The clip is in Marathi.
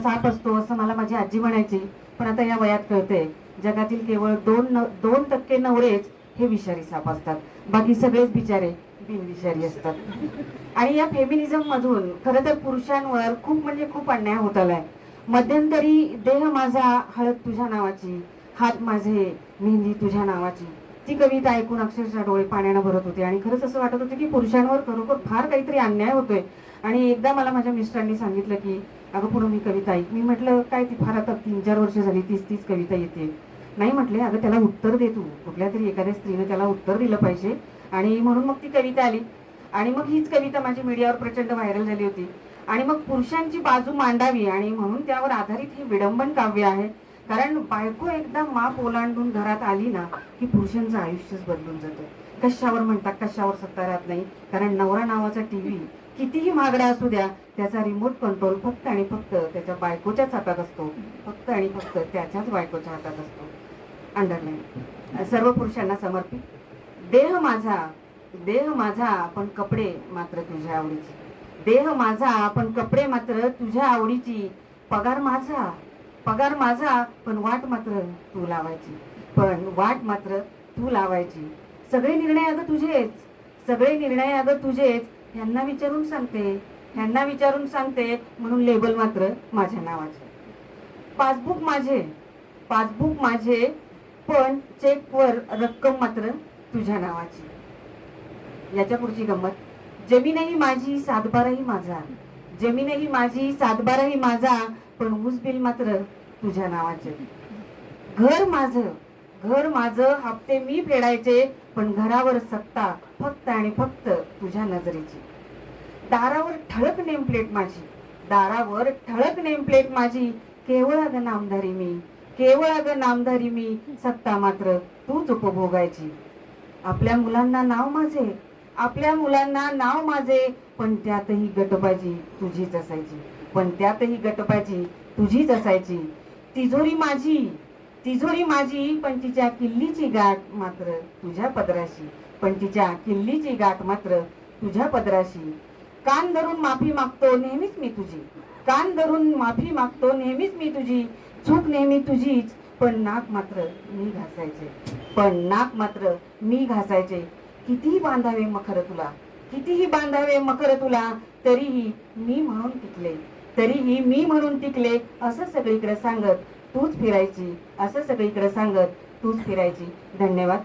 साप असतो असं मला माझी आजी म्हणायची, पण आता या वयात कळते जगातील केवळ 2% नवरेच हे विषारी साप असतात, बाकी सगळेच बिचारे बिनविषारी असतात. आणि या फेमिनिझम मधून खरं तर पुरुषांवर खूप म्हणजे खूप अन्याय होत आलाय. मध्यंतरी देह माझा हळद तुझ्या नावाची, हात माझे मेहंदी तुझ्या नावाची, ती कविता ऐकून अक्षरशः डोळे पाण्यानं भरत होते आणि खरंच असं वाटत होतं की पुरुषांवर खरोखर फार काहीतरी अन्याय होतोय. आणि एकदा मला माझ्या मिस्टरांनी सांगितलं की अगं पुढं मी कविता ऐक. मी म्हटलं काय ती फार आता 3-4 वर्ष झाली तीच कविता येते. नाही म्हटले, अगं त्याला उत्तर दे तू, कुठल्या तरी एखाद्या स्त्रीने त्याला उत्तर दिलं पाहिजे. आणि म्हणून मग ती कविता आली आणि मग हीच कविता माझी मीडियावर प्रचंड व्हायरल झाली होती. आणि मग पुरुषांची बाजू मांडावी आणि म्हणून त्यावर आधारित हे विडंबन काव्य आहे. कारण बायको एकदा माप ओलांडून घरात आली ना की पुरुषांचं आयुष्यच बदलून जातं. कशावर म्हणतात कशावर सत्ता राहत नाही, कारण नवरा नावाचा टीव्ही कितीही महागडा असू द्या, त्याचा रिमोट कंट्रोल फक्त आणि फक्त त्याच्या बायकोच्याच हातात असतो, फक्त आणि फक्त त्याच्याच बायकोच्या हातात असतो. अंडरलाईन. सर्व पुरुषांना समर्पित. देह माझा, देह माझा पण कपडे मात्र तुझ्या आवडीचे. देह माझा पण कपडे मात्र तुझ्या आवडीची. पगार माझा, पगार माझा पण वाट मात्र तू लावायची, पण वाट मात्र तू लावायची. सगळे निर्णय अगं तुझेच, सगळे निर्णय अगं तुझेच. ह्यांना विचारून सांगते, ह्यांना विचारून सांगते, म्हणून लेबल मात्र माझ्या नावाचे. पासबुक माझे, पासबुक माझे पण चेकवर रक्कम मात्र तुझ्या नावाची. याच्या पुढची गंमत. जमीनही माझी सातबाराही माझा, जमीनही माझी सातबाराही माझा, पण ऊस बिल मात्र तुझ्या नावाचे. घर माझं, घर माझं हप्ते मी फेडायचे, पण घरावर सत्ता फक्त आणि फक्त तुझ्या नजरेची. दारावर ठळक नेमप्लेट माझी, दारावर ठळक नेमप्लेट माझी. केवळ अगं नामधारी मी, केवळ अगं नामधारी मी, सत्ता मात्र तूच उपभोगायची. आपल्या मुलांना नाव माझे, आपल्या मुलांना नाव माझे, पण त्यातही गटबाजी तुझीच असायची, पण त्यातही गटबाजी तुझीच असायची. तिजोरी माझी, तिजोरी माझी पण तिच्या किल्लीची गाठ मात्र तुझ्या पदराशी, पण तिच्या किल्लीची गाठ मात्र तुझ्या पदराशी. कान धरून माफी मागतो नेहमीच मी तुझी, कान धरून माफी मागतो नेहमीच मी तुझी. चूक नेहमी तुझीच पण नाक मात्र मी घासायचे, पण नाक मात्र मी घासायचे. कितीही बांधावे मखर तुला, कितीही बांधावे मखर तुला, तरीही मी म्हणून टिकले, तरीही मी म्हणून टिकले. असं सगळीकडे सांगत तूच फिरायची, असं सगळीकडे सांगत तूच फिरायची. धन्यवाद.